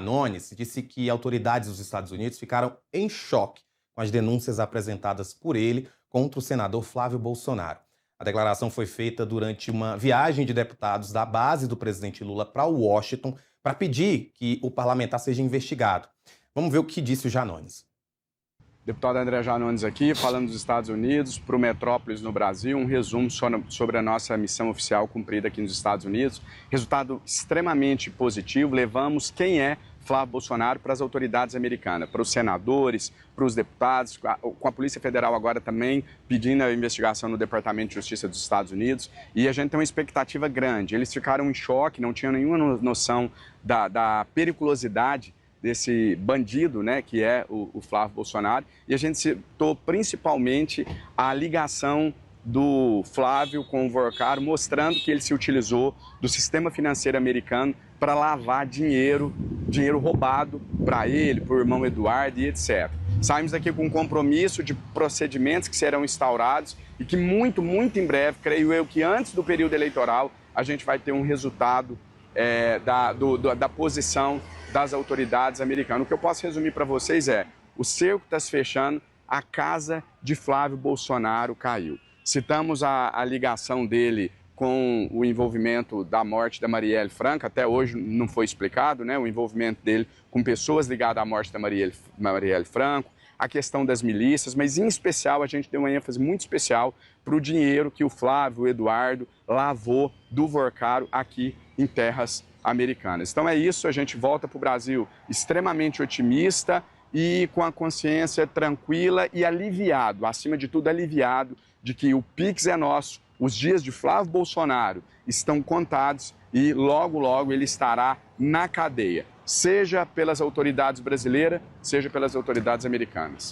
Janones disse que autoridades dos Estados Unidos ficaram em choque com as denúncias apresentadas por ele contra o senador Flávio Bolsonaro. A declaração foi feita durante uma viagem de deputados da base do presidente Lula para Washington para pedir que o parlamentar seja investigado. Vamos ver o que disse o Janones. Deputado André Janones aqui, falando dos Estados Unidos, para o Metrópolis no Brasil, um resumo sobre a nossa missão oficial cumprida aqui nos Estados Unidos. Resultado extremamente positivo, levamos quem é Flávio Bolsonaro para as autoridades americanas, para os senadores, para os deputados, com a Polícia Federal agora também pedindo a investigação no Departamento de Justiça dos Estados Unidos, e a gente tem uma expectativa grande. Eles ficaram em choque, não tinham nenhuma noção da periculosidade desse bandido, né, que é o Flávio Bolsonaro, e a gente citou principalmente a ligação do Flávio com o Vorcaro, mostrando que ele se utilizou do sistema financeiro americano para lavar dinheiro roubado para ele, para o irmão Eduardo e etc. Saímos aqui com um compromisso de procedimentos que serão instaurados e que muito em breve, creio eu que antes do período eleitoral, a gente vai ter um resultado da posição das autoridades americanas. O que eu posso resumir para vocês é: o cerco está se fechando, a casa de Flávio Bolsonaro caiu. Citamos a ligação dele com o envolvimento da morte da Marielle Franco, até hoje não foi explicado, né, o envolvimento dele com pessoas ligadas à morte da Marielle Franco, a questão das milícias, mas em especial a gente deu uma ênfase muito especial para o dinheiro que o Flávio, o Eduardo, lavou do Vorcaro aqui em terras americanas. Então é isso, a gente volta para o Brasil extremamente otimista e com a consciência tranquila e aliviado, acima de tudo aliviado, de que o Pix é nosso, os dias de Flávio Bolsonaro estão contados e logo ele estará na cadeia, seja pelas autoridades brasileiras, seja pelas autoridades americanas.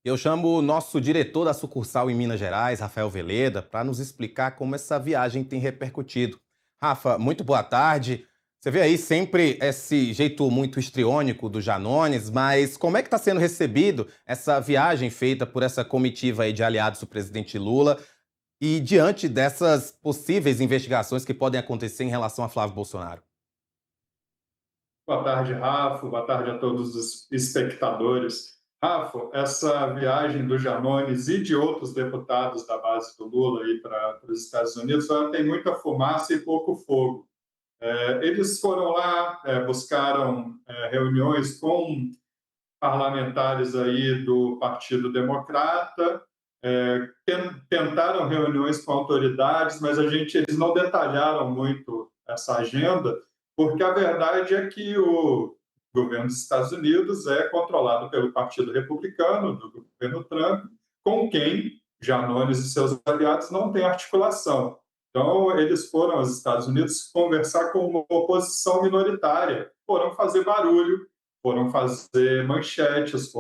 Eu chamo o nosso diretor da sucursal em Minas Gerais, Rafael Veleda, para nos explicar como essa viagem tem repercutido. Rafa, muito boa tarde. Você vê aí sempre esse jeito muito histriônico do Janones, mas como é que está sendo recebido essa viagem feita por essa comitiva aí de aliados do presidente Lula e diante dessas possíveis investigações que podem acontecer em relação a Flávio Bolsonaro? Boa tarde, Rafa. Boa tarde a todos os espectadores. Rafa, essa viagem do Janones e de outros deputados da base do Lula aí para os Estados Unidos, ela tem muita fumaça e pouco fogo. Eles foram lá, buscaram reuniões com parlamentares aí do Partido Democrata, tentaram reuniões com autoridades, mas eles não detalharam muito essa agenda, porque a verdade é que o governo dos Estados Unidos é controlado pelo Partido Republicano, do governo Trump, com quem Janones e seus aliados não têm articulação. Então, eles foram aos Estados Unidos conversar com uma oposição minoritária, foram fazer barulho, foram fazer manchetes,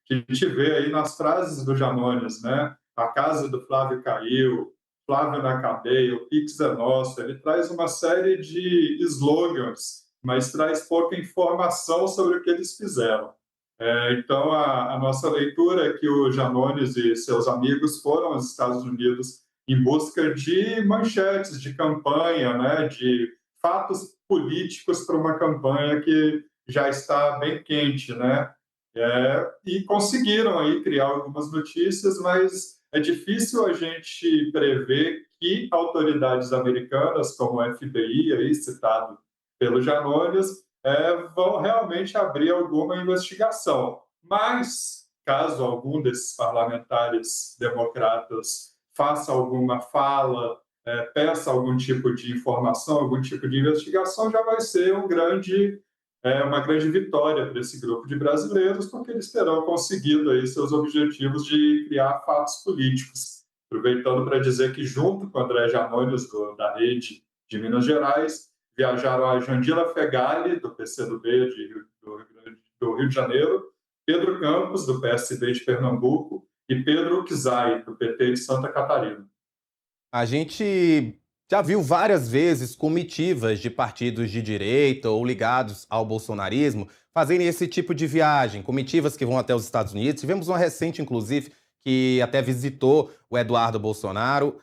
que a gente vê aí nas frases do Janones, né? A casa do Flávio caiu, Flávio na cadeia, o Pix é nosso. Ele traz uma série de slogans, mas traz pouca informação sobre o que eles fizeram. Então, a nossa leitura é que o Janones e seus amigos foram aos Estados Unidos em busca de manchetes, de campanha, né, de fatos políticos para uma campanha que já está bem quente, né? E conseguiram aí criar algumas notícias, mas é difícil a gente prever que autoridades americanas, como o FBI, aí citado pelo Janones, vão realmente abrir alguma investigação. Mas, caso algum desses parlamentares democratas faça alguma fala, peça algum tipo de informação, algum tipo de investigação, já vai ser uma grande vitória para esse grupo de brasileiros, porque eles terão conseguido aí seus objetivos de criar fatos políticos. Aproveitando para dizer que, junto com o André Janones, da Rede de Minas Gerais, viajaram a Jandila Fegali, do PCdoB do Rio de Janeiro, Pedro Campos, do PSD de Pernambuco, e Pedro Kizai, do PT de Santa Catarina. A gente já viu várias vezes comitivas de partidos de direita ou ligados ao bolsonarismo fazerem esse tipo de viagem, comitivas que vão até os Estados Unidos. Tivemos uma recente, inclusive, que até visitou o Eduardo Bolsonaro.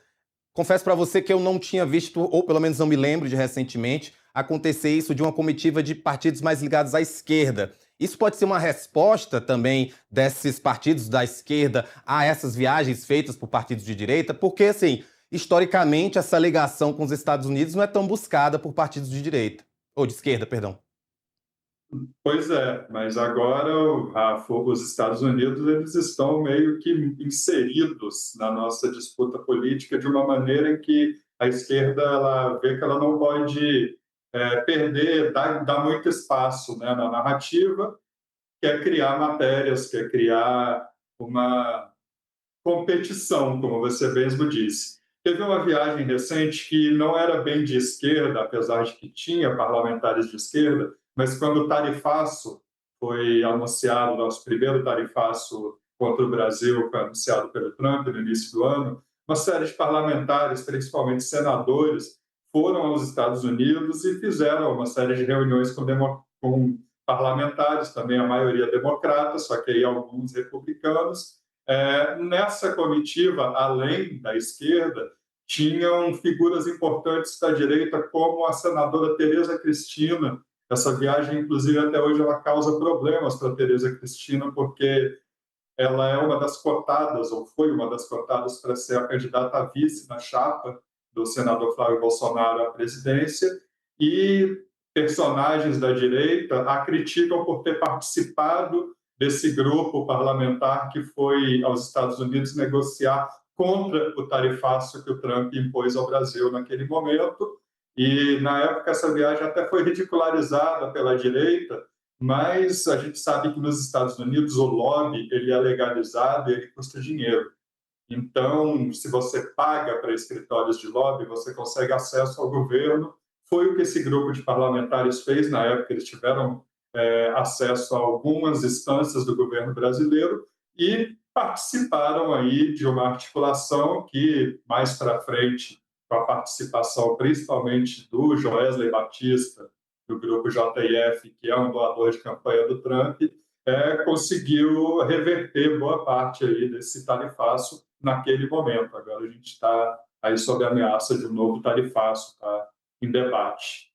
Confesso para você que eu não tinha visto, ou pelo menos não me lembro de recentemente, acontecer isso de uma comitiva de partidos mais ligados à esquerda. Isso pode ser uma resposta também desses partidos da esquerda a essas viagens feitas por partidos de direita? Porque, assim, historicamente, essa ligação com os Estados Unidos não é tão buscada por partidos de direita, ou de esquerda, perdão. Pois é, mas agora, Rafa, os Estados Unidos eles estão meio que inseridos na nossa disputa política de uma maneira em que a esquerda ela vê que ela não pode perder, dar muito espaço, né, na narrativa, quer criar matérias, quer criar uma competição, como você mesmo disse. Teve uma viagem recente que não era bem de esquerda, apesar de que tinha parlamentares de esquerda, mas quando o tarifaço foi anunciado, nosso primeiro tarifaço contra o Brasil foi anunciado pelo Trump no início do ano, uma série de parlamentares, principalmente senadores, foram aos Estados Unidos e fizeram uma série de reuniões com parlamentares, também a maioria democratas, só que aí alguns republicanos, nessa comitiva, além da esquerda, tinham figuras importantes da direita, como a senadora Tereza Cristina. Essa viagem, inclusive, até hoje ela causa problemas para Tereza Cristina, porque ela é uma das cotadas, ou foi uma das cotadas, para ser a candidata a vice na chapa do senador Flávio Bolsonaro à presidência, e personagens da direita a criticam por ter participado desse grupo parlamentar que foi aos Estados Unidos negociar contra o tarifaço que o Trump impôs ao Brasil naquele momento. E, na época, essa viagem até foi ridicularizada pela direita, mas a gente sabe que nos Estados Unidos o lobby ele é legalizado e ele custa dinheiro. Então, se você paga para escritórios de lobby, você consegue acesso ao governo. Foi o que esse grupo de parlamentares fez na época. Eles tiveram acesso a algumas instâncias do governo brasileiro e participaram aí de uma articulação que, mais para frente, com a participação principalmente do Joesley Batista, do grupo JF, que é um doador de campanha do Trump, conseguiu reverter boa parte aí desse tarifaço naquele momento. Agora a gente está aí sob a ameaça de um novo tarifaço, tá em debate.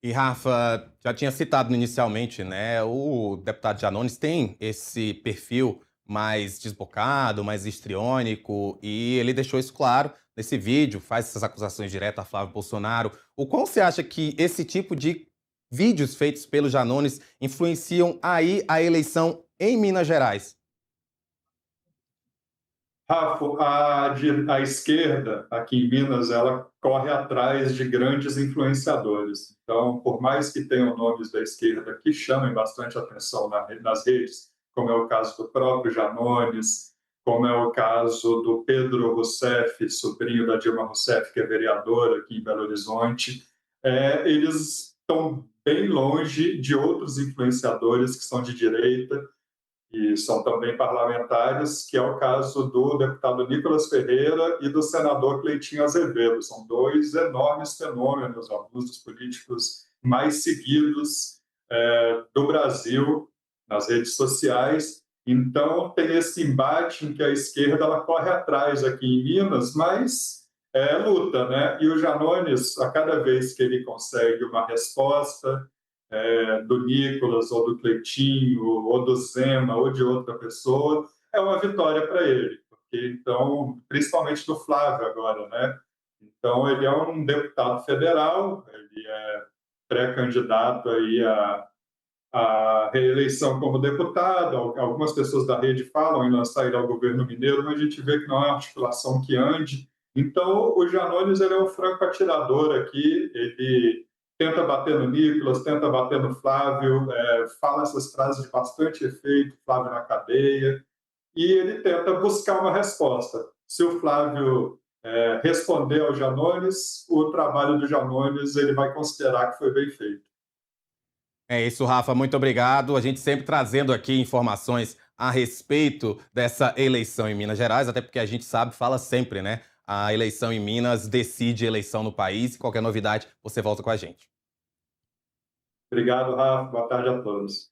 E, Rafa, já tinha citado inicialmente, né? O deputado Janones tem esse perfil mais desbocado, mais histriônico, e ele deixou isso claro nesse vídeo, faz essas acusações diretas a Flávio Bolsonaro. O quão você acha que esse tipo de vídeos feitos pelo Janones influenciam aí a eleição em Minas Gerais? Rafa, a esquerda aqui em Minas, ela corre atrás de grandes influenciadores. Então, por mais que tenham nomes da esquerda que chamem bastante atenção nas redes, como é o caso do próprio Janones, como é o caso do Pedro Rousseff, sobrinho da Dilma Rousseff, que é vereador aqui em Belo Horizonte, eles estão bem longe de outros influenciadores que são de direita, e são também parlamentares, que é o caso do deputado Nicolas Ferreira e do senador Cleitinho Azevedo. São dois enormes fenômenos, alguns dos políticos mais seguidos do Brasil nas redes sociais. Então, tem esse embate em que a esquerda ela corre atrás aqui em Minas, mas luta, né? E o Janones, a cada vez que ele consegue uma resposta, do Nicolas, ou do Cleitinho, ou do Zema, ou de outra pessoa, é uma vitória para ele. Porque, então, principalmente do Flávio agora, né? Então, ele é um deputado federal, ele é pré-candidato aí à reeleição como deputado. Algumas pessoas da rede falam em lançar ele ao governo mineiro, mas a gente vê que não é uma articulação que ande. Então, o Janones ele é um franco atirador aqui, ele tenta bater no Nicolas, tenta bater no Flávio, fala essas frases de bastante efeito, Flávio na cadeia, e ele tenta buscar uma resposta. Se o Flávio responder ao Janones, o trabalho do Janones ele vai considerar que foi bem feito. É isso, Rafa, muito obrigado. A gente sempre trazendo aqui informações a respeito dessa eleição em Minas Gerais, até porque a gente sabe, fala sempre, né? A eleição em Minas decide a eleição no país. Qualquer novidade, você volta com a gente. Obrigado, Rafa. Boa tarde a todos.